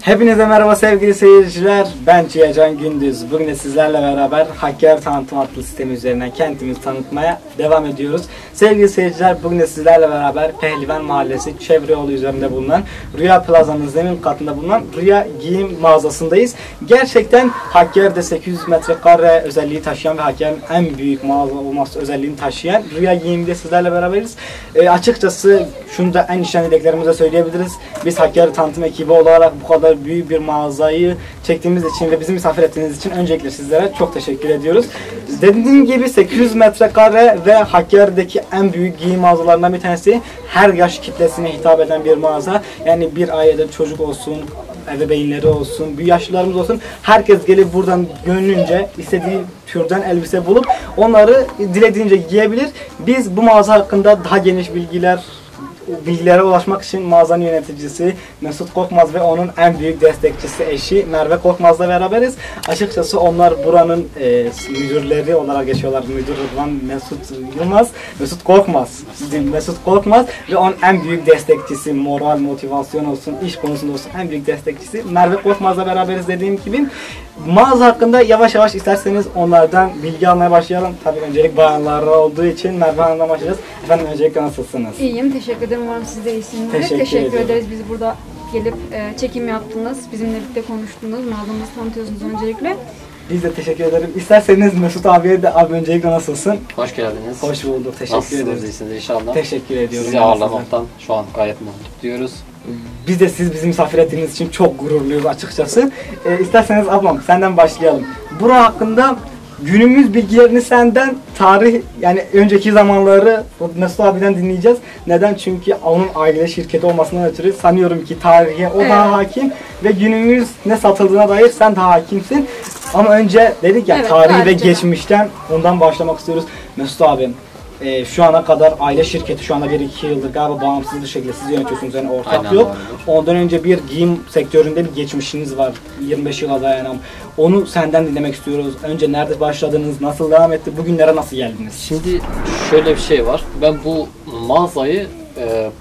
Hepinize merhaba sevgili seyirciler. Ben Cihacan Gündüz. Bugün de sizlerle beraber Hakkari Tanıtım adlı sistemi üzerinden kentimizi tanıtmaya devam ediyoruz. Sevgili seyirciler, bugün de sizlerle beraber Pehlivan Mahallesi Çevre Yolu üzerinde bulunan Rüya Plaza'nın zemin katında bulunan Rüya Giyim mağazasındayız. Gerçekten Hakkari'de 800 metrekare özelliği taşıyan ve Hakkari'nin en büyük mağaza olması özelliğini taşıyan Rüya Giyim'de sizlerle beraberiz. Açıkçası şunu da en içten dileklerimize söyleyebiliriz. Biz Hakkari Tanıtım ekibi olarak bu kadar büyük bir mağazayı çektiğimiz için ve bizi misafir ettiğiniz için öncelikle sizlere çok teşekkür ediyoruz. Dediğim gibi 800 metrekare ve Hakkari'deki en büyük giyim mağazalarından bir tanesi. Her yaş kitlesine hitap eden bir mağaza. Yani bir ailede çocuk olsun, ebeveynleri olsun, büyük yaşlılarımız olsun, herkes gelip buradan gönlünce istediği türden elbise bulup onları dilediğince giyebilir. Biz bu mağaza hakkında daha geniş bilgilere ulaşmak için mağazanın yöneticisi Mesut Korkmaz ve onun en büyük destekçisi eşi Merve Korkmaz'la beraberiz. Açıkçası onlar buranın müdürleri olarak geçiyorlar. Müdür Rıdvan Mesut Yılmaz, Mesut Korkmaz ve onun en büyük destekçisi, moral, motivasyon olsun, iş konusunda olsun en büyük destekçisi Merve Korkmaz'la beraberiz dediğim gibi. Mağaza hakkında yavaş yavaş isterseniz onlardan bilgi almaya başlayalım. Tabii öncelik bayanlar olduğu için Merve Hanım'dan başlayacağız. Efendim öncelikle nasılsınız? İyiyim, teşekkür ederim. Umarım siz de iyisinizdir. Teşekkür ederiz. Bizi burada gelip çekim yaptınız. Bizimle birlikte konuştunuz. Mağazamızı tanıtıyorsunuz öncelikle. Biz de teşekkür ederim. İsterseniz Mesut abiye de abi öncelikle nasılsın? Hoş geldiniz. Hoş bulduk. Teşekkür ederiz. Nasılsınız, iyisiniz inşallah. Teşekkür ediyorum. Sizi ağırlamaktan şu an gayet mutlu diyoruz. Biz de siz bizi misafir ettiğiniz için çok gururluyuz açıkçası. İsterseniz ablam senden başlayalım. Bura hakkında günümüz bilgilerini senden, tarih yani önceki zamanları Mesut abiden dinleyeceğiz. Neden? Çünkü onun aile şirketi olmasından ötürü sanıyorum ki tarihe o daha hakim ve günümüz ne satıldığına dair sen daha hakimsin. Ama önce dedik ya tarihi ve geçmişten ondan başlamak istiyoruz. Mesut abim, şu ana kadar aile şirketi şu anda 1-2 yıldır galiba bağımsız bir şekilde siz yönetiyorsunuz, yani ortak aynen, yok. Ondan önce bir giyim sektöründe bir geçmişiniz var, 25 yıla dayanan. Onu senden dinlemek istiyoruz. Önce nerede başladınız, nasıl devam etti, bugünlere nasıl geldiniz? Şimdi şöyle bir şey var. Ben bu mağazayı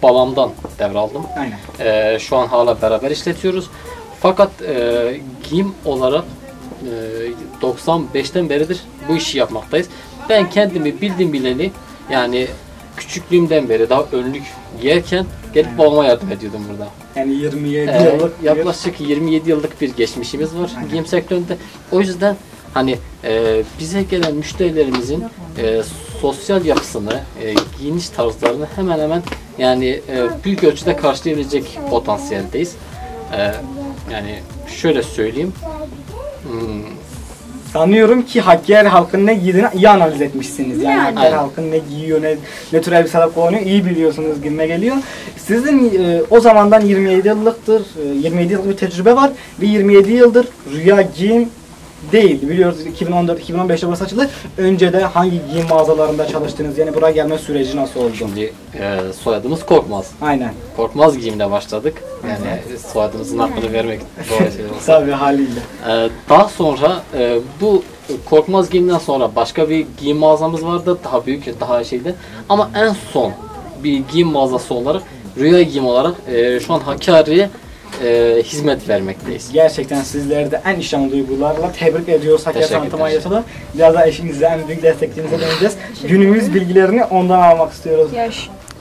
babamdan devraldım. Aynen. Şu an hala beraber işletiyoruz. Fakat giyim olarak 95'ten beridir bu işi yapmaktayız. Ben kendimi bildim bileli, yani küçüklüğümden beri daha önlük giyerken gelip babama yardım ediyordum burada. Yani 27 yıllık yaklaşık 27 yıllık bir geçmişimiz var giyim sektöründe. O yüzden hani bize gelen müşterilerimizin sosyal yapısını, giyiniş tarzlarını hemen hemen yani büyük ölçüde karşılayabilecek potansiyeldeyiz. Yani şöyle söyleyeyim. Sanıyorum ki Hakkari halkının ne giydiğini iyi analiz etmişsiniz. Yani Hakkari halkının ne giyiyor, ne tür elbiseler kullanıyor iyi biliyorsunuz gibime geliyor. Sizin o zamandan 27 yıllık bir tecrübe var ve 27 yıldır Rüya Giyim değil. Biliyoruz 2014-2015'te burası açıldı. Önce de hangi giyim mağazalarında çalıştınız? Yani buraya gelme süreci nasıl oldu? Şimdi soyadımız Korkmaz. Aynen. Korkmaz Giyim'le başladık. Yani soyadımızın hakkını vermek doğru şey olsa. Tabii haliyle. Daha sonra bu Korkmaz Giyim'den sonra başka bir giyim mağazamız vardı. Daha büyük, daha şeydi. Ama en son bir giyim mağazası olarak, Rüya Giyim olarak şu an Hakkari'ye hizmet vermekteyiz. Gerçekten sizleri de en içten duygularla tebrik ediyoruz Hakkari Tanıtım Ajansı'na. Biraz da eşinize, en büyük destekçinize döneceğiz. Günümüz bilgilerini ondan almak istiyoruz.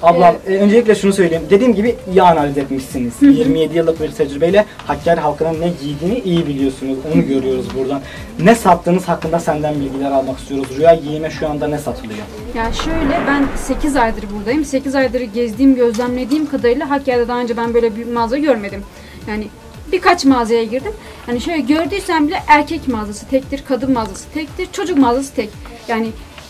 Ablam, öncelikle şunu söyleyeyim. Dediğim gibi iyi analiz etmişsiniz. 27 yıllık bir tecrübeyle Hakkari halkının ne giydiğini iyi biliyorsunuz. Onu görüyoruz buradan. Ne sattığınız hakkında senden bilgiler almak istiyoruz. Rüya Giyim'e şu anda ne satılıyor? Ya şöyle, ben 8 aydır buradayım. 8 aydır gezdiğim, gözlemlediğim kadarıyla Hakkari'de daha önce ben böyle büyük mağaza görmedim. Yani birkaç mağazaya girdim. Hani şöyle gördüysem bile erkek mağazası tektir, kadın mağazası tektir, çocuk mağazası tek. Yani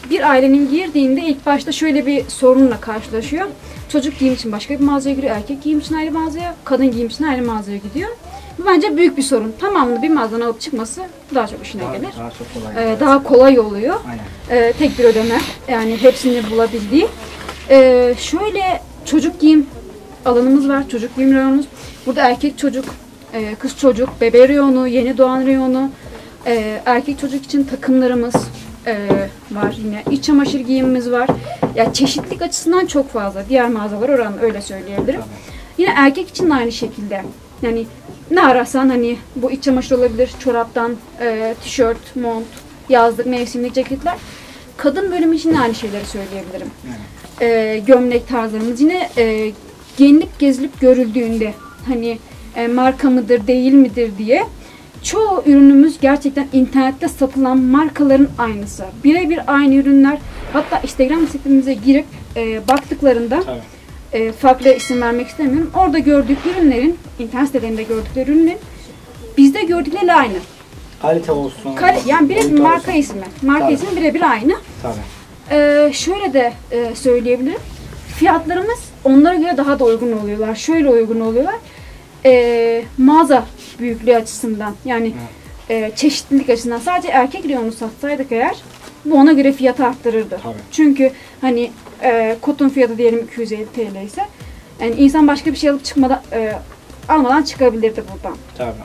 bir ailenin girdiğinde ilk başta şöyle bir sorunla karşılaşıyor. Çocuk giyim için başka bir mağazaya giriyor, erkek giyim için ayrı mağazaya, kadın giyim için ayrı mağazaya gidiyor. Bu bence büyük bir sorun. Tamamını bir mağazadan alıp çıkması daha çok işine gelir. Daha çok kolay. Daha kolay oluyor. Tek bir ödeme, yani hepsini bulabildiği. Şöyle çocuk giyim alanımız var, çocuk giyim reyonumuz. Burada erkek çocuk, kız çocuk, bebe reyonu, yeni doğan reyonu, erkek çocuk için takımlarımız var. Yine iç çamaşır giyimimiz var. Ya çeşitlilik açısından çok fazla. Diğer mağazalar oranla öyle söyleyebilirim. Yine erkek için de aynı şekilde. Yani ne ararsan hani bu iç çamaşır olabilir, çoraptan tişört, mont, yazlık, mevsimlik ceketler. Kadın bölümü için de aynı şeyleri söyleyebilirim. Gömlek tarzlarımız yine giyinip gezilip görüldüğünde hani marka mıdır değil midir diye çoğu ürünümüz gerçekten internette satılan markaların aynısı. Birebir aynı ürünler. Hatta Instagram sitemize girip baktıklarında farklı isim vermek istemiyorum. Orada gördük ürünlerin, internet sitelerinde gördükleri ürünlerin bizde gördükleri aynı. Kalite olsun. Yani birebir marka ismi. Marka ismi birebir aynı. Şöyle de söyleyebilirim. Fiyatlarımız onlara göre daha da uygun oluyorlar. Şöyle uygun oluyorlar. Mağaza büyüklüğü açısından yani çeşitlilik açısından sadece erkek reyonu satsaydık eğer bu ona göre fiyatı arttırırdı. Çünkü hani kotun fiyatı diyelim 250 TL ise yani insan başka bir şey alıp çıkmadan almadan çıkabilirdi buradan.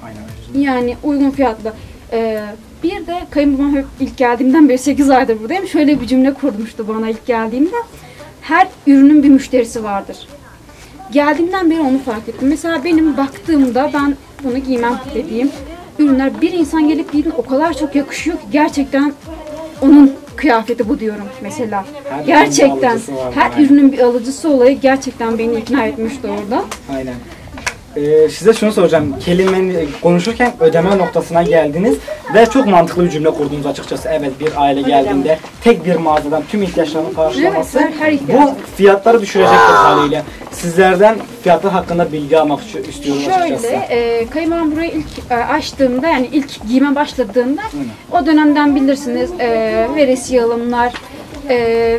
Aynen. Yani uygun fiyatlı. Bir de kayınbabam hep ilk geldiğimden beri 8 aydır buradayım. Şöyle bir cümle kurmuştu bana ilk geldiğimde. Her ürünün bir müşterisi vardır. Geldiğimden beri onu fark ettim. Mesela benim baktığımda ben bunu giymem dediğim ürünler bir insan gelip giydiğinde o kadar çok yakışıyor ki gerçekten onun kıyafeti bu diyorum mesela. Gerçekten her ürünün bir alıcısı olayı gerçekten beni ikna etmişti orada. Aynen. Size şunu soracağım. Kelimenin konuşurken ödeme noktasına geldiniz ve çok mantıklı bir cümle kurdunuz açıkçası. Evet, bir aile geldiğinde tek bir mağazadan tüm ihtiyaçlarını karşılaması bu fiyatları düşürecektir haliyle. Sizlerden fiyatlar hakkında bilgi almak istiyorum açıkçası. Şöyle, kayınbabam burayı ilk açtığımda yani ilk giyime başladığımda o dönemden bilirsiniz veresiye alımlar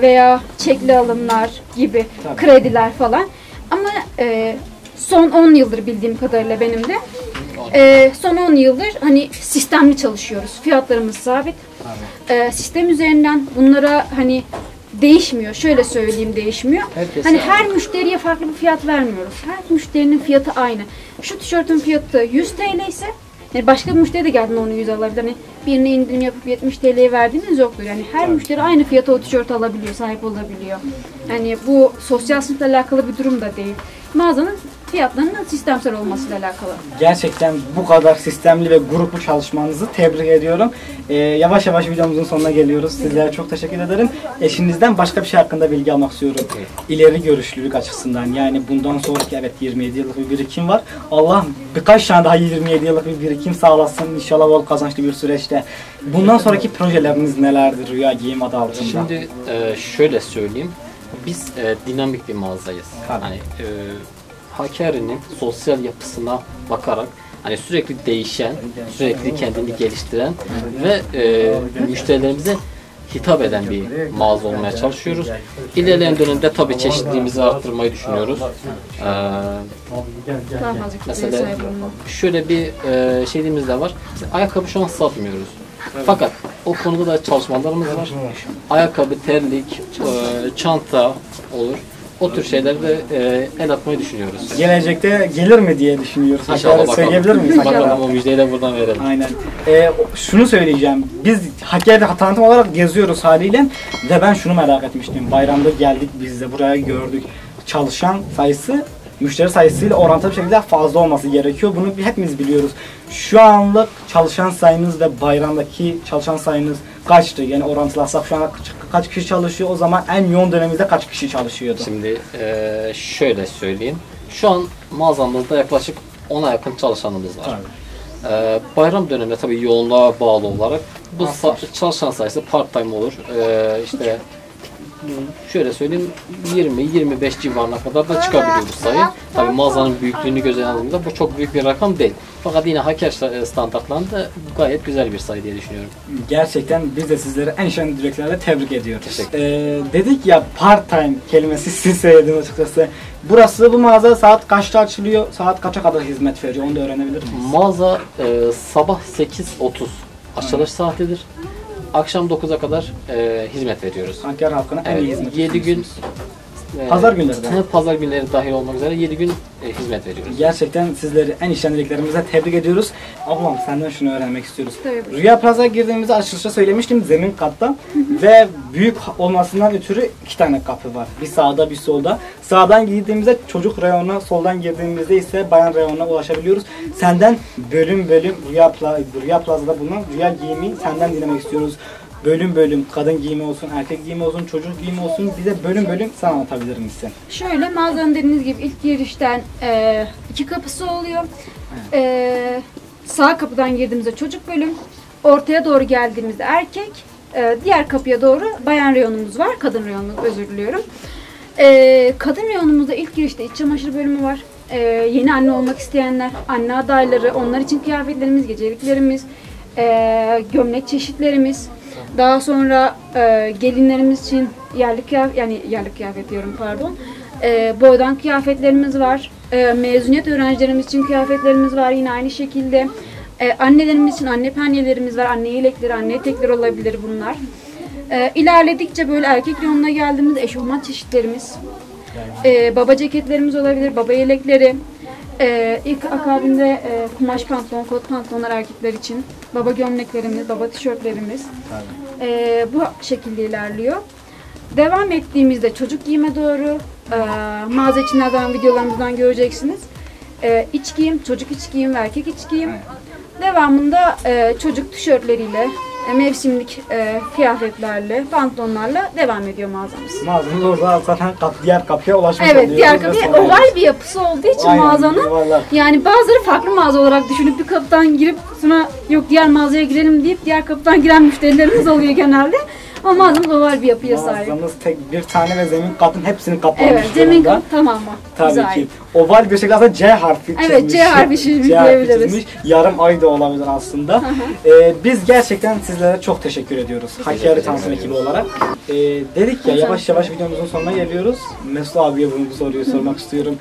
veya çekli alımlar gibi krediler falan. Ama son 10 yıldır bildiğim kadarıyla benim de son 10 yıldır hani sistemli çalışıyoruz. Fiyatlarımız sabit. Sistem üzerinden bunlara hani değişmiyor. Şöyle söyleyeyim, değişmiyor. Hani her müşteriye farklı bir fiyat vermiyoruz. Her müşterinin fiyatı aynı. Şu tişörtün fiyatı 100 TL ise yani başka bir müşteri de geldiğinde onu 100 alabilir. Hani birine indirim yapıp 70 TL'ye verdiğiniz yoktur. Yani her müşteri aynı fiyata o tişörtü alabiliyor, sahip olabiliyor. Yani bu sosyal sınıfla alakalı bir durum da değil. Mağazanın fiyatlarının sistemsel olmasıyla alakalı. Gerçekten bu kadar sistemli ve gruplu çalışmanızı tebrik ediyorum. Yavaş yavaş videomuzun sonuna geliyoruz. Sizlere çok teşekkür ederim. Eşinizden başka bir şey hakkında bilgi almak istiyorum. İleri görüşlülük açısından. Yani bundan sonraki evet 27 yıllık bir birikim var. Allah birkaç tane daha 27 yıllık bir birikim sağlasın. İnşallah bol kazançlı bir süreçte. Bundan sonraki projeleriniz nelerdir Rüya Giyim adı altında? Şimdi şöyle söyleyeyim. Biz dinamik bir mağazayız. Hani Hakkari'nin sosyal yapısına bakarak hani sürekli değişen, sürekli kendini geliştiren ve müşterilerimize hitap eden bir mağaza olmaya çalışıyoruz. İlerleyen dönemde tabii çeşitliliğimizi arttırmayı düşünüyoruz. Mesela şöyle bir şeyimiz de var. Ayakkabı şu an satmıyoruz. Fakat o konuda da çalışmalarımız var. Ayakkabı, terlik, çanta olur. O tür şeylerde el atmayı düşünüyoruz. Gelecekte gelir mi diye düşünüyoruz. İnşallah söyleyebilir miyiz? Bakalım, o müjdeyi de buradan verelim. Aynen. Şunu söyleyeceğim. Biz Hakkari'de tanıtım olarak geziyoruz haliyle ve ben şunu merak etmiştim. Bayramda geldik biz de buraya gördük. Çalışan sayısı müşteri sayısıyla orantılı bir şekilde fazla olması gerekiyor. Bunu hepimiz biliyoruz. Şu anlık çalışan sayınız ve bayramdaki çalışan sayınız kaçtı? Yani orantılarsak şu an kaç kişi çalışıyor? O zaman en yoğun dönemimizde kaç kişi çalışıyordu? Şimdi şöyle söyleyeyim. Şu an mağazamızda yaklaşık 10'a yakın çalışanımız var. Bayram döneminde tabii yoğunluğa bağlı olarak bu çalışan sayısı part time olur. İşte şöyle söyleyeyim 20-25 civarına kadar da çıkabiliyor bu sayı. Tabii mağazanın büyüklüğünü göze aldığımızda bu çok büyük bir rakam değil. Fakat yine Hakkari standartlarında gayet güzel bir sayı diye düşünüyorum. Gerçekten biz de sizleri en şen dileklerle tebrik ediyoruz. Dedik ya part time kelimesi siz söylediniz açıkçası. Burası bu mağaza saat kaçta açılıyor? Saat kaça kadar hizmet veriyor? Onu da öğrenebilir miyiz? Mağaza sabah 8:30 açılış saatidir. Akşam 9'a kadar hizmet veriyoruz. Hakkari halkına en iyi hizmet 7 gün Pazar günleri de. Pazar günleri dahil olmak üzere 7 gün hizmet veriyoruz. Gerçekten sizleri en içten dileklerimizle tebrik ediyoruz. Ablam senden şunu öğrenmek istiyoruz. Tabii. Rüya Plaza'ya girdiğimizde açılışta söylemiştim zemin katta ve büyük olmasından ötürü 2 tane kapı var. Bir sağda bir solda. Sağdan girdiğimizde çocuk reyonuna, soldan girdiğimizde ise bayan reyonuna ulaşabiliyoruz. Senden bölüm bölüm Rüya Plaza'da bulunan rüya giyimi senden dinlemek istiyoruz. Bölüm bölüm kadın giyimi olsun, erkek giyimi olsun, çocuk giyimi olsun bize bölüm bölüm sen anlatabilir misin? Şöyle mağazanın dediğiniz gibi ilk girişten 2 kapısı oluyor. Sağ kapıdan girdiğimizde çocuk bölüm, ortaya doğru geldiğimizde erkek, diğer kapıya doğru bayan reyonumuz var, kadın reyonumuz özür diliyorum. Kadın reyonumuzda ilk girişte iç çamaşır bölümü var. Yeni anne olmak isteyenler, anne adayları, onlar için kıyafetlerimiz, geceliklerimiz, gömlek çeşitlerimiz. Daha sonra gelinlerimiz için yerli kıyafet diyorum pardon. Boydan kıyafetlerimiz var. Mezuniyet öğrencilerimiz için kıyafetlerimiz var yine aynı şekilde. Annelerimiz için anne penyelerimiz var. Anne yelekleri, anne etekleri olabilir bunlar. İlerledikçe böyle erkek reyonuna geldiğimizde eşofman çeşitlerimiz. Baba ceketlerimiz olabilir, baba yelekleri. İlk akabinde kumaş pantolon, kot pantolonlar erkekler için. Baba gömleklerimiz, baba tişörtlerimiz. Bu şekilde ilerliyor. Devam ettiğimizde çocuk giyime doğru mağaza içinden videolarımızdan göreceksiniz. İç giyim, çocuk iç giyim ve erkek iç giyim. Devamında çocuk tişörtleriyle, mevsimlik kıyafetlerle, pantolonlarla devam ediyor mağazamız. Mağazamız orada zaten diğer kapıya ulaşmış Evet, oluyoruz. diğer kapıya oval bir yapısı olduğu için Aynen, mağazanın yuvarlak. yani bazıları farklı mağaza olarak düşünüp bir kapıdan girip sonra yok diğer mağazaya girelim deyip diğer kapıdan giren müşterilerimiz oluyor genelde. Ama mağazamız oval bir yapıya sahip. Mağazamız tek bir tane ve zemin katın hepsini kaplamış Evet, zemin durumda. katı tamamı. Tabii bize ki. ait. Oval bir şekilde aslında C harfi çizmiş. Evet, C harfi çizmiş C harfi diyebiliriz. çizmiş. Yarım ay da olabilir aslında. Biz gerçekten sizlere çok teşekkür ediyoruz. Hakkari Tansiyon ekibi olarak. Dedik ya yavaş yavaş videomuzun sonuna geliyoruz. Mesut abiye bu soruyu sormak istiyorum.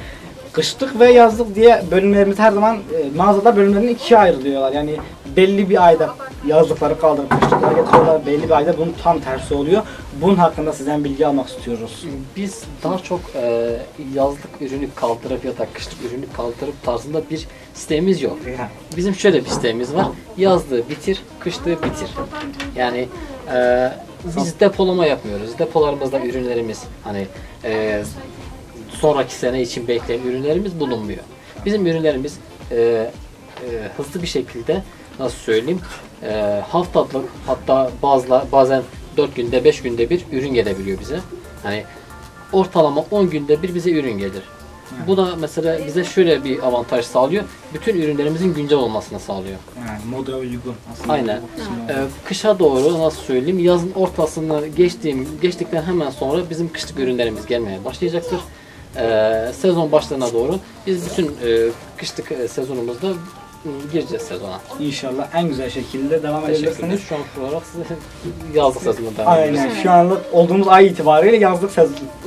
Kışlık ve yazlık diye bölümlerimiz her zaman mağazada bölümlerin ikiye ayrılıyorlar. Yani belli bir ayda yazlıkları kaldırıp kışlıkları getiriyorlar. Belli bir ayda bunun tam tersi oluyor. Bunun hakkında sizden bilgi almak istiyoruz. Biz daha çok yazlık ürünü kaldırıp ya da kışlık ürünü kaldırıp tarzında bir sistemimiz yok. Bizim şöyle bir sistemimiz var. Yazlığı bitir, kışlığı bitir. Yani biz depolama yapmıyoruz. Depolarımızda ürünlerimiz hani sonraki sene için bekleyen ürünlerimiz bulunmuyor. Bizim ürünlerimiz hızlı bir şekilde nasıl söyleyeyim haftalık hatta bazen 4 günde 5 günde bir ürün gelebiliyor bize. Hani ortalama 10 günde bir bize ürün gelir. Bu da mesela bize şöyle bir avantaj sağlıyor. Bütün ürünlerimizin güncel olmasını sağlıyor. Yani moda uygun aslında. Aynen. Kışa doğru nasıl söyleyeyim yazın ortasını geçtikten hemen sonra bizim kışlık ürünlerimiz gelmeye başlayacaktır. Sezon başlarına doğru biz bütün kışlık sezonumuzda gireceğiz sezona. İnşallah en güzel şekilde devam edebilirsiniz. Şu an olarak yazlık sezonuna devam ediyoruz. Aynen. Şu anlık olduğumuz ay itibariyle yazlık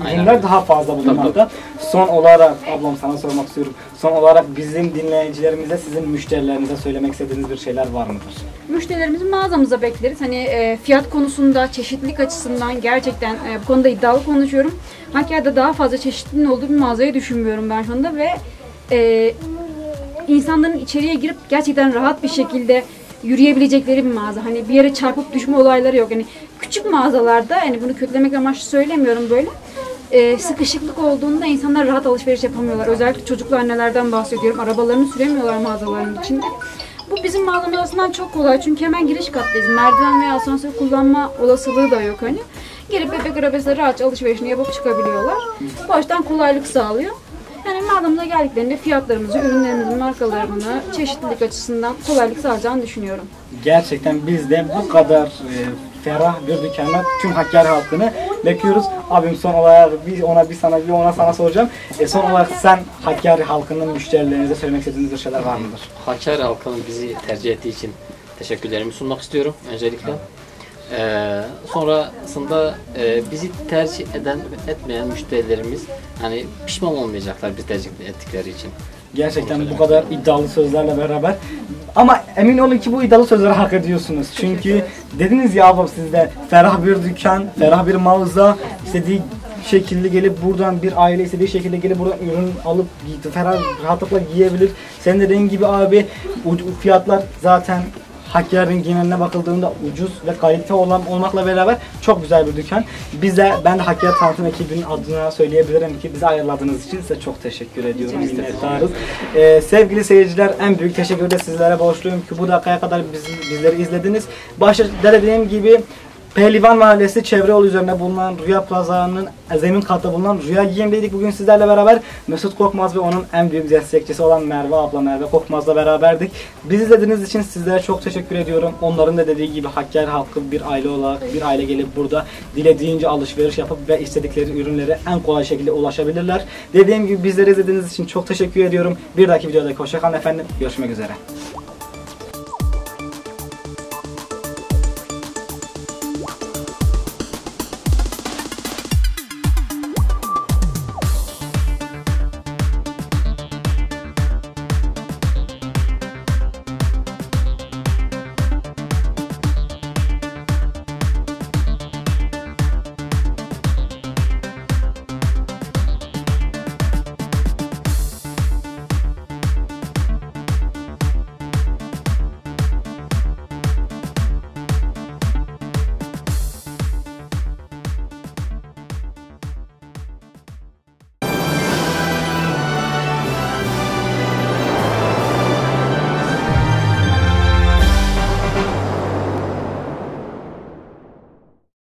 ürünler daha fazla bulunmakta. Son olarak ablam sana sormak istiyorum. Son olarak bizim dinleyicilerimize, sizin müşterilerinize söylemek istediğiniz bir şeyler var mıdır? Müşterilerimizi mağazamıza bekleriz. Hani fiyat konusunda, çeşitlilik açısından gerçekten bu konuda iddialı konuşuyorum. Hakkari'de daha fazla çeşitliliğin olduğu bir mağazayı düşünmüyorum ben şu anda ve insanların içeriye girip gerçekten rahat bir şekilde yürüyebilecekleri bir mağaza. Hani bir yere çarpıp düşme olayları yok. Hani küçük mağazalarda, hani bunu kötülemek amaçlı söylemiyorum böyle. Sıkışıklık olduğunda insanlar rahat alışveriş yapamıyorlar. Özellikle çocuklu annelerden bahsediyorum. Arabalarını süremiyorlar mağazaların içinde. Bu bizim mağazamız arasından çok kolay. Çünkü hemen giriş kattayız. Merdiven veya asansör kullanma olasılığı da yok hani. Gelip bebek arabasıyla rahatça alışverişini yapıp çıkabiliyorlar. Bu açıdan kolaylık sağlıyor. Yani mağazamıza geldiklerinde fiyatlarımızı, ürünlerimizin markalarını, çeşitlilik açısından kolaylık sağlayacağını düşünüyorum. Gerçekten biz de bu kadar ferah bir dükkana tüm Hakkari halkını bekliyoruz. Abim son olarak bir ona sana soracağım. Son olarak sen Hakkari halkının müşterilerinize söylemek istediğiniz bir şeyler var mıdır? Hakkari halkının bizi tercih ettiği için teşekkürlerimi sunmak istiyorum öncelikle. Sonrasında bizi tercih etmeyen müşterilerimiz hani pişman olmayacaklar biz tercih ettikleri için. Gerçekten bu kadar iddialı sözlerle beraber. Ama emin olun ki bu iddialı sözleri hak ediyorsunuz. Çünkü dediniz ya ablam sizde ferah bir dükkan, ferah bir mağaza, istediği şekilde gelip buradan, bir aile istediği şekilde gelip buradan ürün alıp ferah rahatlıkla giyebilir. Senin dediğin gibi abi fiyatlar zaten Hakkari'nin geneline bakıldığında ucuz ve kalite olmakla beraber çok güzel bir dükkan. Ben de Hakkari tanıtım ekibinin adına söyleyebilirim ki bizi ayarladığınız için size çok teşekkür ediyorum. Minnettarız. Sevgili seyirciler, en büyük teşekkür de sizlere borçluyum ki bu dakikaya kadar bizleri izlediniz. Başta dediğim gibi Pehlivan Mahallesi çevre yolu üzerine bulunan Rüya Plaza'nın zemin katta bulunan Rüya Giyim'deydik bugün sizlerle beraber. Mesut Korkmaz ve onun en büyük destekçisi olan Merve abla, Merve Korkmaz'la beraberdik. Bizi izlediğiniz için sizlere çok teşekkür ediyorum. Onların da dediği gibi Hakkari halkı bir aile olarak, bir aile gelip burada dilediğince alışveriş yapıp ve istedikleri ürünlere en kolay şekilde ulaşabilirler. Dediğim gibi bizleri izlediğiniz için çok teşekkür ediyorum. Bir dahaki videoda hoşça kalın efendim. Görüşmek üzere.